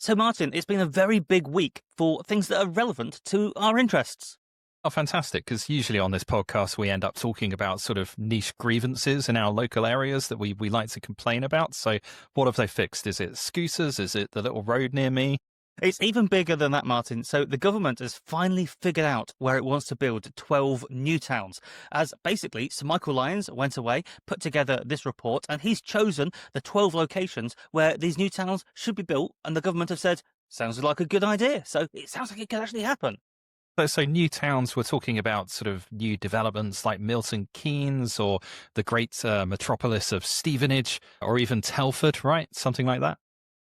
So, Martin, it's been a very big week for things that are relevant to our interests. Oh, fantastic. Because usually on this podcast, we end up talking about sort of niche grievances in our local areas that we like to complain about. So, what have they fixed? Is it scooters? Is it the little road near me? It's even bigger than that, Martin. So, the government has finally figured out where it wants to build 12 new towns. As basically, Sir Michael Lyons went away, put together this report, and he's chosen the 12 locations where these new towns should be built. And the government have said, sounds like a good idea. So, it sounds like it could actually happen. So new towns, we're talking about sort of new developments like Milton Keynes or the great metropolis of Stevenage or even Telford, right? Something like that.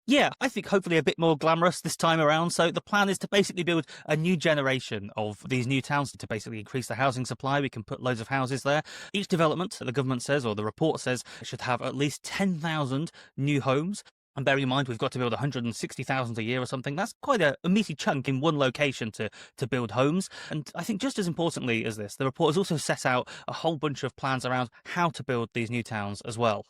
Yeah, I think hopefully a bit more glamorous this time around. So the plan is to basically build a new generation of these new towns to basically increase the housing supply. We can put loads of houses there. Each development, the government says, or the report says, should have at least 10,000 new homes. And bearing in mind, we've got to build 160,000 a year or something. That's quite a meaty chunk in one location to build homes. And I think just as importantly as this, the report has also set out a whole bunch of plans around how to build these new towns as well.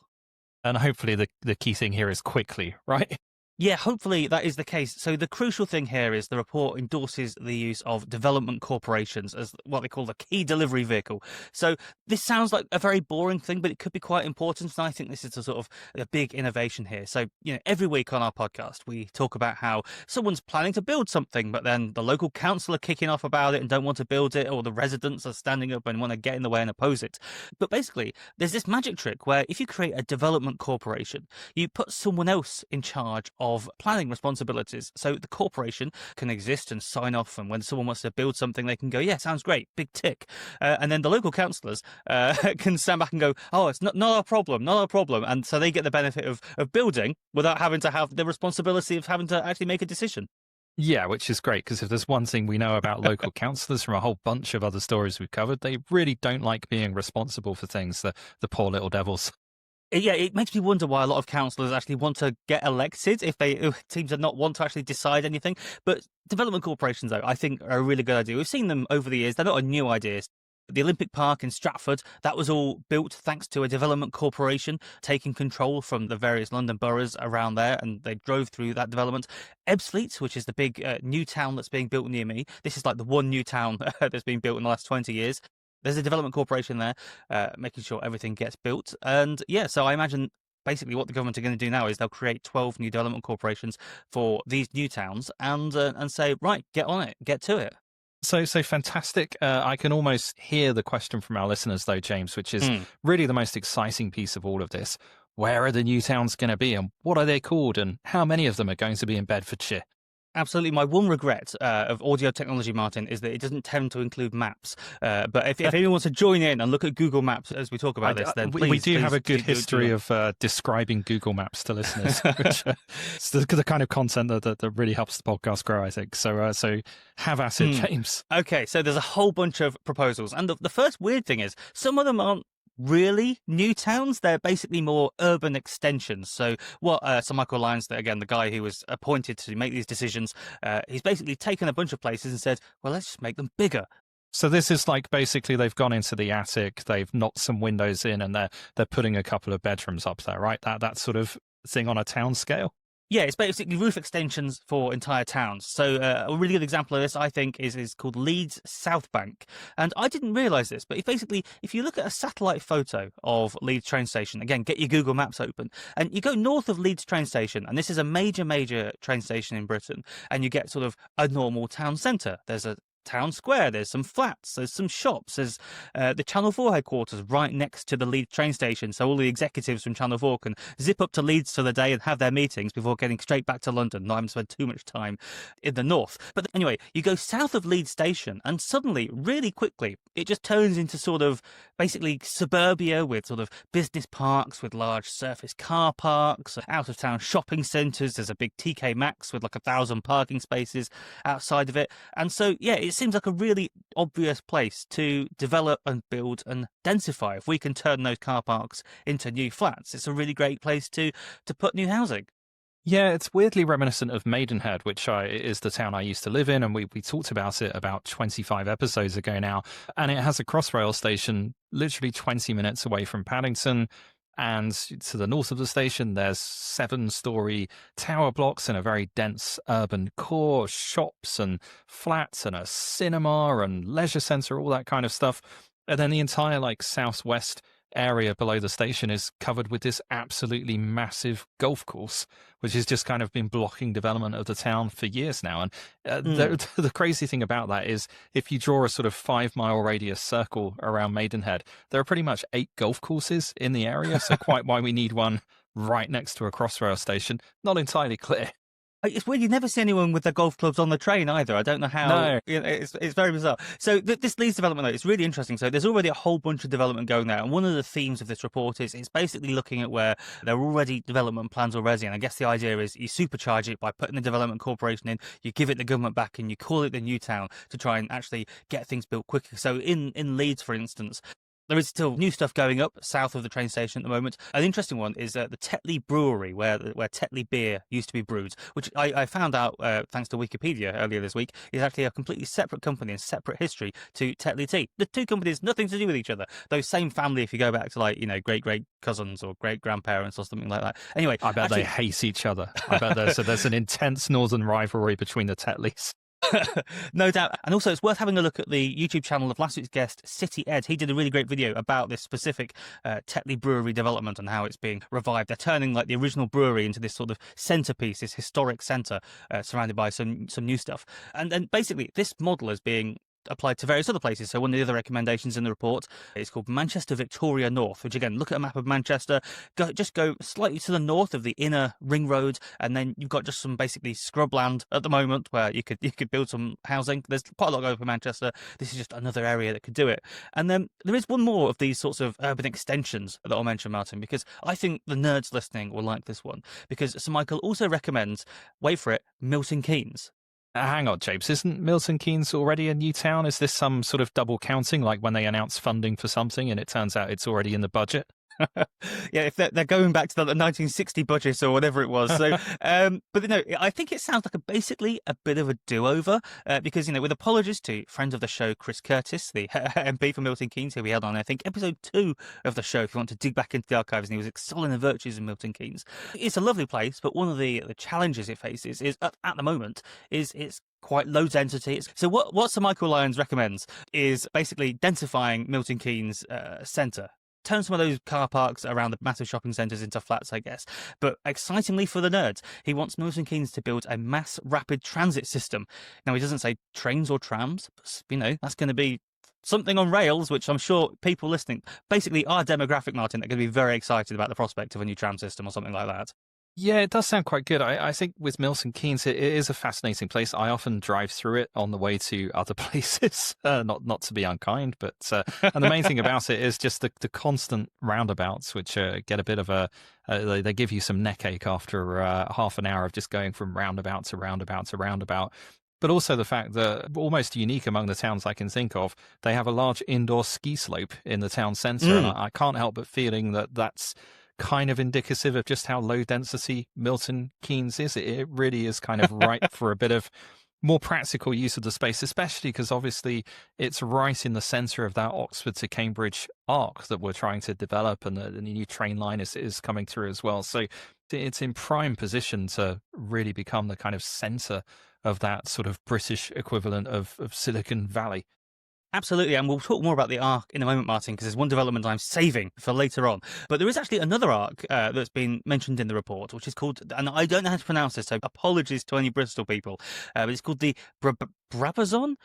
And hopefully the key thing here is quickly, right? Yeah, hopefully that is the case. So the crucial thing here is the report endorses the use of development corporations as what they call the key delivery vehicle. So this sounds like a very boring thing, but it could be quite important. And I think this is a sort of a big innovation here. So, every week on our podcast, we talk about how someone's planning to build something, but then the local council are kicking off about it and don't want to build it, or the residents are standing up and want to get in the way and oppose it. But basically, there's this magic trick where if you create a development corporation, you put someone else in charge of planning responsibilities. So the corporation can exist and sign off, and when someone wants to build something, they can go, yeah, sounds great, big tick. And then the local councillors can stand back and go, oh, it's not our problem, not our problem. And so they get the benefit of building without having to have the responsibility of having to actually make a decision. Yeah, which is great because if there's one thing we know about local councillors from a whole bunch of other stories we've covered, they really don't like being responsible for things, the poor little devils. Yeah, it makes me wonder why a lot of councillors actually want to get elected if they seem to not want to actually decide anything. But development corporations, though, I think are a really good idea. We've seen them over the years. They're not a new idea. The Olympic Park in Stratford, that was all built thanks to a development corporation taking control from the various London boroughs around there, and they drove through that development. Ebbsfleet, which is the big new town that's being built near me, this is like the one new town that's been built in the last 20 years. There's a development corporation there, making sure everything gets built. And yeah, so I imagine basically what the government are going to do now is they'll create 12 new development corporations for these new towns and say, right, get on it, get to it. So fantastic. I can almost hear the question from our listeners, though, James, which is really the most exciting piece of all of this. Where are the new towns going to be and what are they called and how many of them are going to be in Bedfordshire? Absolutely. My one regret of audio technology, Martin, is that it doesn't tend to include maps. But if anyone wants to join in and look at Google Maps as we talk about this, then please. We do have a good do history of describing Google Maps to listeners, which is the kind of content that really helps the podcast grow, I think. So have at it, James. Okay, so there's a whole bunch of proposals. And the first weird thing is some of them aren't really new towns. They're basically more urban extensions. So what Sir Michael Lyons, again, the guy who was appointed to make these decisions, he's basically taken a bunch of places and said, well, let's just make them bigger. So this is like basically they've gone into the attic, they've knocked some windows in, and they're putting a couple of bedrooms up there, right? That sort of thing on a town scale. Yeah, it's basically roof extensions for entire towns. So a really good example of this, I think, is called Leeds South Bank. And I didn't realise this, but if you look at a satellite photo of Leeds train station, again, get your Google Maps open, and you go north of Leeds train station, and this is a major train station in Britain, and you get sort of a normal town centre. There's a town square, there's some flats, there's some shops, there's the Channel 4 headquarters right next to the Leeds train station, so all the executives from Channel 4 can zip up to Leeds for the day and have their meetings before getting straight back to London, not having to spend too much time in the north. But anyway, you go south of Leeds station and suddenly, really quickly, it just turns into sort of basically suburbia with sort of business parks with large surface car parks, out of town shopping centres. There's a big TK Maxx with like 1,000 parking spaces outside of it. And so, yeah, it seems like a really obvious place to develop and build and densify. If we can turn those car parks into new flats, it's a really great place to put new housing. Yeah, it's weirdly reminiscent of Maidenhead, which is the town I used to live in, and we talked about it about 25 episodes ago now. And it has a Crossrail station literally 20 minutes away from Paddington. And to the north of the station, there's 7-story tower blocks in a very dense urban core, shops and flats and a cinema and leisure centre, all that kind of stuff. And then the entire like southwest area below the station is covered with this absolutely massive golf course, which has just kind of been blocking development of the town for years now. And the crazy thing about that is if you draw a sort of 5-mile radius circle around Maidenhead, there are pretty much 8 golf courses in the area. So quite why we need one right next to a Crossrail station, not entirely clear. It's weird. You never see anyone with their golf clubs on the train either. I don't know how. No. It's very bizarre. So this Leeds development, though, it's really interesting. So there's already a whole bunch of development going there. And one of the themes of this report is it's basically looking at where there are already development plans already. And I guess the idea is you supercharge it by putting the development corporation in, you give it the government back, and you call it the new town to try and actually get things built quicker. So in Leeds, for instance, there is still new stuff going up south of the train station at the moment. An interesting one is the Tetley Brewery, where Tetley beer used to be brewed, which I found out thanks to Wikipedia earlier this week, is actually a completely separate company and separate history to Tetley Tea. The two companies, nothing to do with each other. Those same family, if you go back to like, great cousins or great grandparents or something like that. Anyway, I bet they hate each other. I bet there's an intense northern rivalry between the Tetleys. No doubt. And also, it's worth having a look at the YouTube channel of last week's guest, City Ed. He did a really great video about this specific Tetley Brewery development and how it's being revived. They're turning like the original brewery into this sort of centerpiece, this historic center surrounded by some new stuff. And then basically, this model is being applied to various other places. So one of the other recommendations in the report is called Manchester Victoria North, which again, look at a map of Manchester, just go slightly to the north of the inner ring road, and then you've got just some basically scrubland at the moment where you could build some housing. There's quite a lot going on for Manchester. This is just another area that could do it. And then there is one more of these sorts of urban extensions that I'll mention, Martin, because I think the nerds listening will like this one, because Sir Michael also recommends, wait for it, Milton Keynes. Hang on, James. Isn't Milton Keynes already a new town? Is this some sort of double counting, like when they announce funding for something and it turns out it's already in the budget? Yeah, if they're going back to the 1960 budget or whatever it was. So, but no, I think it sounds like basically a bit of a do-over because, with apologies to friend of the show, Chris Curtis, the MP for Milton Keynes, who we had on, I think, episode 2 of the show, if you want to dig back into the archives, and he was extolling the virtues of Milton Keynes. It's a lovely place, but one of the challenges it faces is, at the moment, is it's quite low density. So what Sir Michael Lyons recommends is basically densifying Milton Keynes centre. Turn some of those car parks around the massive shopping centres into flats, I guess. But excitingly for the nerds, he wants Milton Keynes to build a mass rapid transit system. Now, he doesn't say trains or trams, but, that's going to be something on rails, which I'm sure people listening, basically our demographic, Martin, are going to be very excited about the prospect of a new tram system or something like that. Yeah, it does sound quite good. I think with Milton Keynes, it is a fascinating place. I often drive through it on the way to other places, not to be unkind, but and the main thing about it is just the constant roundabouts, which get a bit of they give you some neck ache after half an hour of just going from roundabout to roundabout to roundabout. But also the fact that, almost unique among the towns I can think of, they have a large indoor ski slope in the town centre, and I can't help but feeling that that's kind of indicative of just how low density Milton Keynes is. It really is kind of ripe for a bit of more practical use of the space, especially because obviously it's right in the centre of that Oxford to Cambridge arc that we're trying to develop, and the new train line is coming through as well. So it's in prime position to really become the kind of centre of that sort of British equivalent of Silicon Valley. Absolutely, and we'll talk more about the arc in a moment, Martin, because there's one development I'm saving for later on. But there is actually another arc that's been mentioned in the report, which is called, and I don't know how to pronounce this, so apologies to any Bristol people, but it's called the Brabazon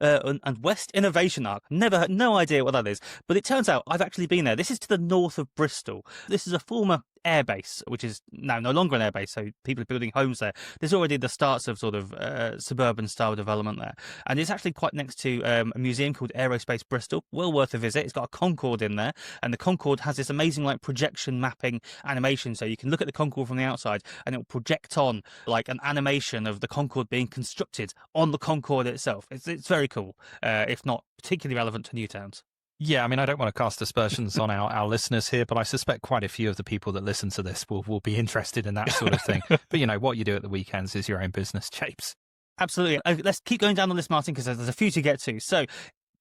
and West Innovation Arc. No idea what that is, but it turns out I've actually been there. This is to the north of Bristol. This is a former airbase, which is now no longer an airbase, so people are building homes there. There's already the starts of sort of suburban style development there, and it's actually quite next to a museum called Aerospace Bristol. Well worth a visit. It's got a Concorde in there, and the Concorde has this amazing like projection mapping animation, so you can look at the Concorde from the outside and it will project on like an animation of the Concorde being constructed on the Concorde itself. It's very cool, if not particularly relevant to new towns. Yeah, I mean, I don't want to cast aspersions on our listeners here, but I suspect quite a few of the people that listen to this will be interested in that sort of thing. But, what you do at the weekends is your own business, Japes. Absolutely. Let's keep going down the list, Martin, because there's a few to get to. So,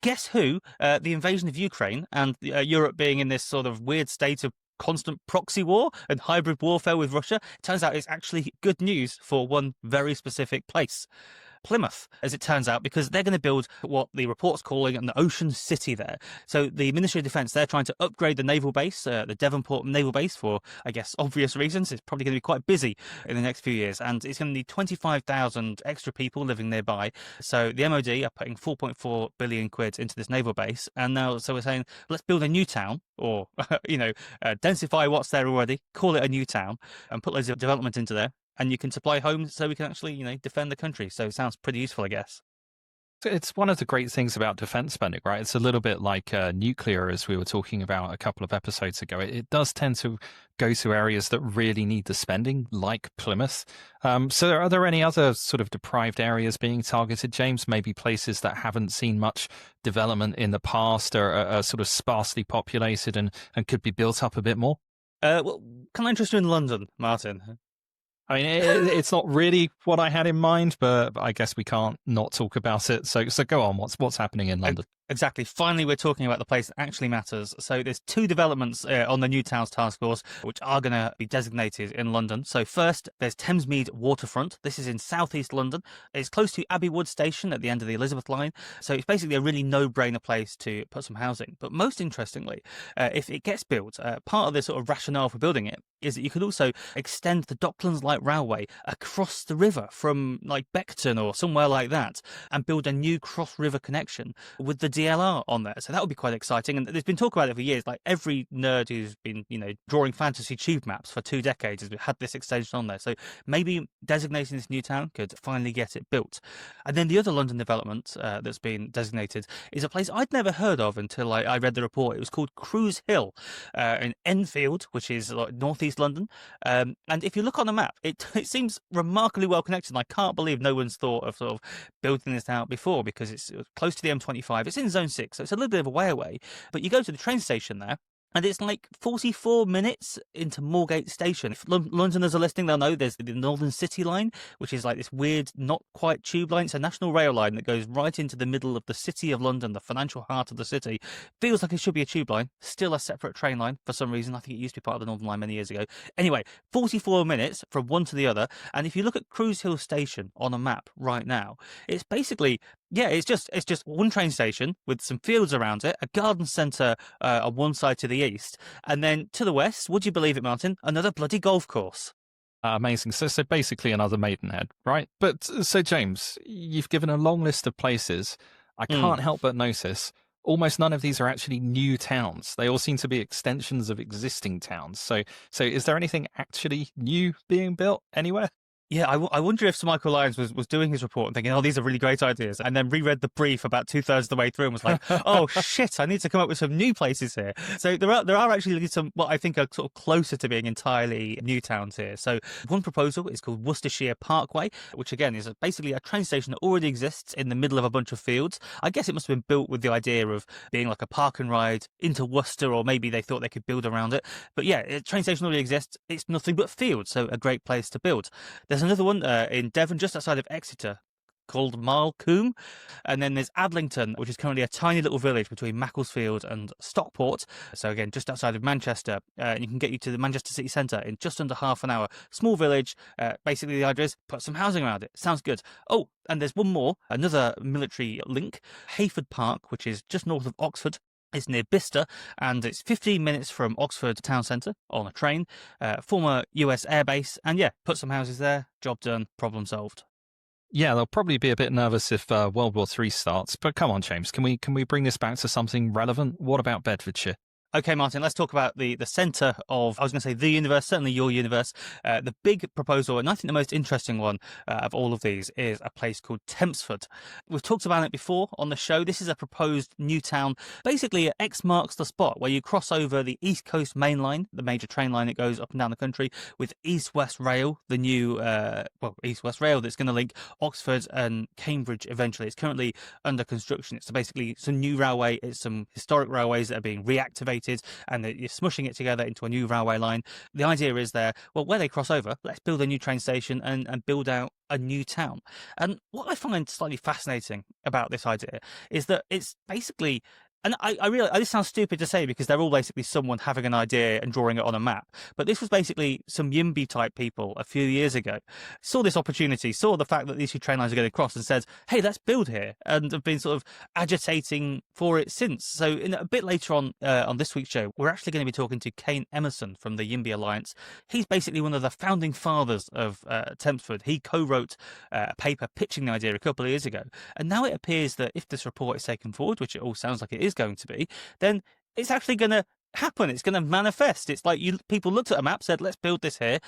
guess who? The invasion of Ukraine and Europe being in this sort of weird state of constant proxy war and hybrid warfare with Russia. It turns out it's actually good news for one very specific place. Plymouth, as it turns out, because they're going to build what the report's calling an ocean city there. So the Ministry of Defence, they're trying to upgrade the naval base, the Devonport naval base, for, I guess, obvious reasons. It's probably going to be quite busy in the next few years, and it's going to need 25,000 extra people living nearby. So the MOD are putting 4.4 billion quid into this naval base, and now so we're saying let's build a new town, or densify what's there already, call it a new town, and put loads of development into there, and you can supply homes so we can actually, defend the country. So it sounds pretty useful, I guess. It's one of the great things about defense spending, right? It's a little bit like nuclear, as we were talking about a couple of episodes ago. It does tend to go to areas that really need the spending, like Plymouth. So are there any other sort of deprived areas being targeted, James? Maybe places that haven't seen much development in the past, or are sort of sparsely populated and could be built up a bit more? Well, can I interest you in London, Martin? I mean, it's not really what I had in mind, but I guess we can't not talk about it. So go on. What's happening in London? Exactly. Finally, we're talking about the place that actually matters. So there's two developments on the New Towns Task Force, which are going to be designated in London. So first, there's Thamesmead Waterfront. This is in southeast London. It's close to Abbey Wood Station at the end of the Elizabeth line. So it's basically a really no-brainer place to put some housing. But most interestingly, if it gets built, part of the sort of rationale for building it is that you could also extend the Docklands Light Railway across the river from like Beckton or somewhere like that, and build a new cross-river connection with the DLR on there. So that would be quite exciting. And there's been talk about it for years. Like every nerd who's been, drawing fantasy tube maps for 2 decades has had this extension on there. So maybe designating this new town could finally get it built. And then the other London development that's been designated is a place I'd never heard of until I read the report. It was called Cruise Hill in Enfield, which is like northeast London. And if you look on the map, it seems remarkably well connected. And I can't believe no one's thought of sort of building this out before, because it's close to the M25. It's in Zone 6, so it's a little bit of a way away. But you go to the train station there, and it's like 44 minutes into Moorgate Station. If Londoners are listening, they'll know there's the Northern City line, which is like this weird, not quite tube line. It's a national rail line that goes right into the middle of the city of London, the financial heart of the city. Feels like it should be a tube line, still a separate train line for some reason. I think it used to be part of the Northern Line many years ago. Anyway, 44 minutes from one to the other. And if you look at Cruise Hill Station on a map right now, it's basically... yeah, it's just one train station with some fields around it, a garden centre on one side to the east, and then to the west, would you believe it, Martin, another bloody golf course. Amazing. So basically another Maidenhead, right? But so James, you've given a long list of places. I can't help but notice almost none of these are actually new towns. They all seem to be extensions of existing towns. So is there anything actually new being built anywhere? Yeah, I wonder if Sir Michael Lyons was doing his report and thinking, oh, these are really great ideas, and then reread the brief about 2/3 of the way through and was like, oh, shit, I need to come up with some new places here. So there are actually some, what I think are sort of closer to being entirely new towns here. So one proposal is called Worcestershire Parkway, which again is basically a train station that already exists in the middle of a bunch of fields. I guess it must have been built with the idea of being like a park and ride into Worcester, or maybe they thought they could build around it. But yeah, a train station already exists. It's nothing but fields, so a great place to build. There's another one in Devon, just outside of Exeter, called Malcombe. And then there's Adlington, which is currently a tiny little village between Macclesfield and Stockport. So again, just outside of Manchester. And you can get you to the Manchester city centre in just under half an hour. Small village. Basically, the idea is put some housing around it. Sounds good. Oh, and there's one more, another military link, Hayford Park, which is just north of Oxford. It's near Bicester, and it's 15 minutes from Oxford town centre on a train. Former US airbase, and yeah, put some houses there. Job done. Problem solved. Yeah, they'll probably be a bit nervous if World War III starts. But come on, James, can we bring this back to something relevant? What about Bedfordshire? Okay, Martin, let's talk about the centre of, I was going to say the universe, certainly your universe. The big proposal, and I think the most interesting one of all of these, is a place called Tempsford. We've talked about it before on the show. This is a proposed new town. Basically, X marks the spot where you cross over the East Coast Main Line, the major train line that goes up and down the country, with East West Rail, the new, East West Rail that's going to link Oxford and Cambridge eventually. It's currently under construction. It's basically some new railway. It's some historic railways that are being reactivated integrated and that you're smushing it together into a new railway line. The idea is there, well, where they cross over, let's build a new train station and build out a new town. And what I find slightly fascinating about this idea is that it's basically, and I realize this sounds stupid to say because they're all basically someone having an idea and drawing it on a map. But this was basically some YIMBY type people a few years ago saw this opportunity, saw the fact that these two train lines are going to cross, and said, "Hey, let's build here," and have been sort of agitating for it since. So, in a bit later on this week's show, we're actually going to be talking to Kane Emerson from the YIMBY Alliance. He's basically one of the founding fathers of Tempsford. He co-wrote a paper pitching the idea a couple of years ago, and now it appears that if this report is taken forward, which it all sounds like it is going to be, then it's actually going to happen. It's going to manifest. It's like people looked at a map, said, "Let's build this here,"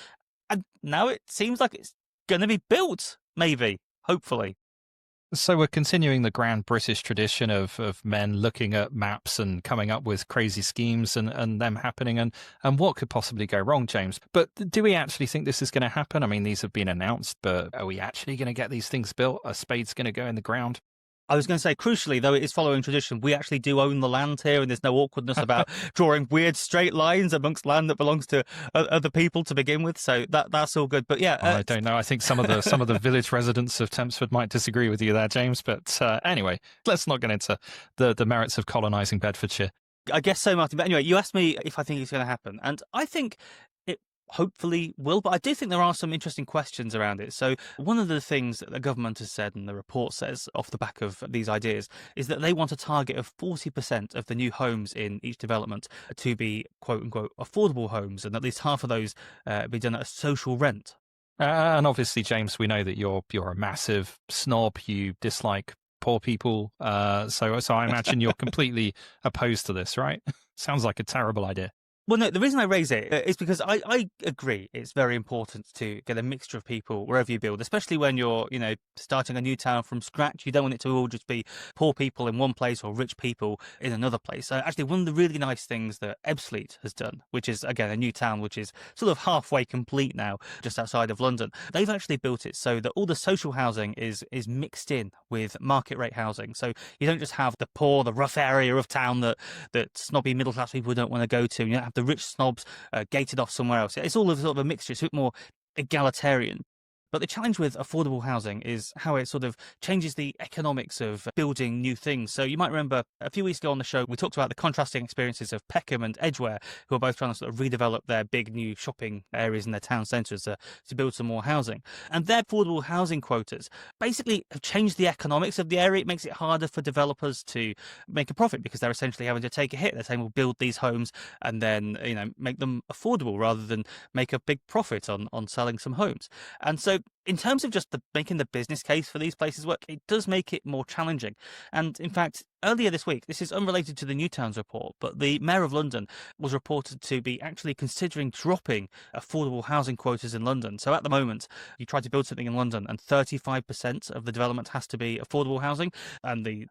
and now it seems like it's going to be built. Maybe, hopefully. So we're continuing the grand British tradition of men looking at maps and coming up with crazy schemes and them happening and what could possibly go wrong, James. But do we actually think this is going to happen? I mean, these have been announced, but are we actually going to get these things built? Are spades going to go in the ground? I was going to say, crucially, though it is following tradition, we actually do own the land here, and there's no awkwardness about drawing weird straight lines amongst land that belongs to other people to begin with. So that's all good. But yeah, I don't know. I think some of the village residents of Tempsford might disagree with you there, James. But anyway, let's not get into the merits of colonising Bedfordshire. I guess so, Martin. But anyway, you asked me if I think it's going to happen, and I think it hopefully will, but I do think there are some interesting questions around it. So one of the things that the government has said and the report says off the back of these ideas is that they want a target of 40% of the new homes in each development to be quote unquote affordable homes, and at least half of those be done at a social rent. And obviously, James, we know that you're a massive snob. You dislike poor people, so I imagine you're completely opposed to this, right? Sounds like a terrible idea. Well, no, the reason I raise it is because I agree it's very important to get a mixture of people wherever you build, especially when you're, starting a new town from scratch. You don't want it to all just be poor people in one place or rich people in another place. Actually, one of the really nice things that Ebbsfleet has done, which is, again, a new town which is sort of halfway complete now, just outside of London, they've actually built it so that all the social housing is mixed in with market rate housing. So you don't just have the poor, the rough area of town that snobby middle class people don't want to go to. You don't have the rich snobs gated off somewhere else. It's all sort of a mixture. It's a bit more egalitarian. But the challenge with affordable housing is how it sort of changes the economics of building new things. So you might remember a few weeks ago on the show, we talked about the contrasting experiences of Peckham and Edgware, who are both trying to sort of redevelop their big new shopping areas in their town centres to build some more housing. And their affordable housing quotas basically have changed the economics of the area. It makes it harder for developers to make a profit because they're essentially having to take a hit. They're saying, we'll build these homes and then, make them affordable rather than make a big profit on selling some homes. And so in terms of just making the business case for these places work, it does make it more challenging. And in fact, earlier this week, this is unrelated to the New Towns report, but the Mayor of London was reported to be actually considering dropping affordable housing quotas in London. So at the moment, you try to build something in London and 35% of the development has to be affordable housing. And the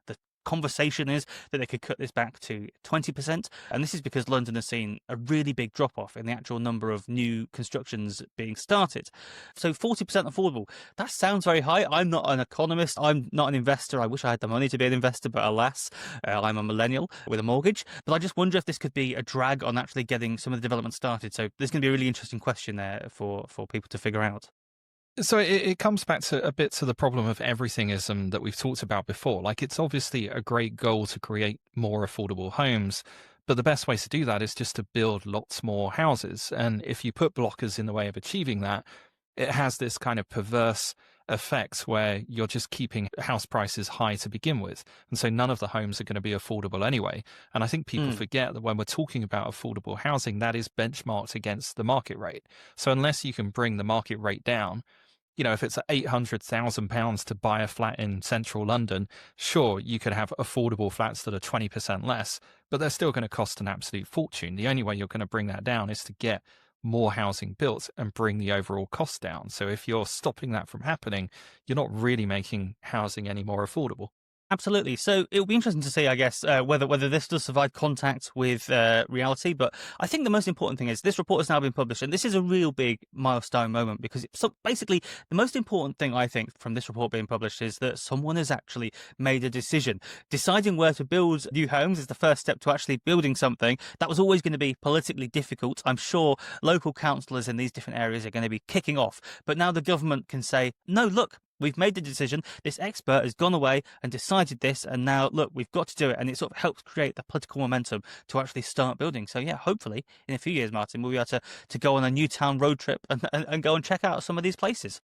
conversation is that they could cut this back to 20%. And this is because London has seen a really big drop off in the actual number of new constructions being started. So 40% affordable, that sounds very high. I'm not an economist. I'm not an investor. I wish I had the money to be an investor, but alas, I'm a millennial with a mortgage. But I just wonder if this could be a drag on actually getting some of the development started. So there's going to be a really interesting question there for people to figure out. So it comes back to a bit to the problem of everythingism that we've talked about before. Like, it's obviously a great goal to create more affordable homes, but the best way to do that is just to build lots more houses. And if you put blockers in the way of achieving that, it has this kind of perverse effect where you're just keeping house prices high to begin with. And so none of the homes are going to be affordable anyway. And I think people forget that when we're talking about affordable housing, that is benchmarked against the market rate. So unless you can bring the market rate down, if it's £800,000 to buy a flat in central London, sure, you could have affordable flats that are 20% less, but they're still going to cost an absolute fortune. The only way you're going to bring that down is to get more housing built and bring the overall cost down. So if you're stopping that from happening, you're not really making housing any more affordable. Absolutely. So it'll be interesting to see, I guess, whether this does survive contact with reality. But I think the most important thing is this report has now been published, and this is a real big milestone moment because so basically the most important thing I think from this report being published is that someone has actually made a decision. Deciding where to build new homes is the first step to actually building something. That was always going to be politically difficult. I'm sure local councillors in these different areas are going to be kicking off, but now the government can say, no, look. We've made the decision. This expert has gone away and decided this, and now look, we've got to do it. And it sort of helps create the political momentum to actually start building. So yeah, hopefully in a few years, Martin, we'll be able to go on a Newtown road trip and go and check out some of these places.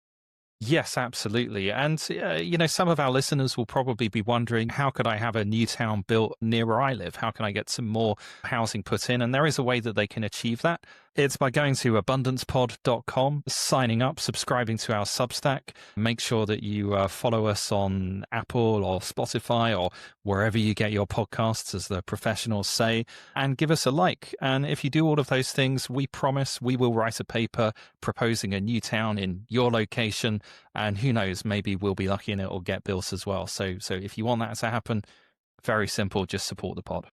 Yes, absolutely. And, some of our listeners will probably be wondering, how could I have a new town built near where I live? How can I get some more housing put in? And there is a way that they can achieve that. It's by going to abundancepod.com, signing up, subscribing to our Substack. Make sure that you follow us on Apple or Spotify or wherever you get your podcasts, as the professionals say, and give us a like. And if you do all of those things, we promise we will write a paper proposing a new town in your location. And who knows, maybe we'll be lucky and it will get built as well. So if you want that to happen, very simple, just support the pod.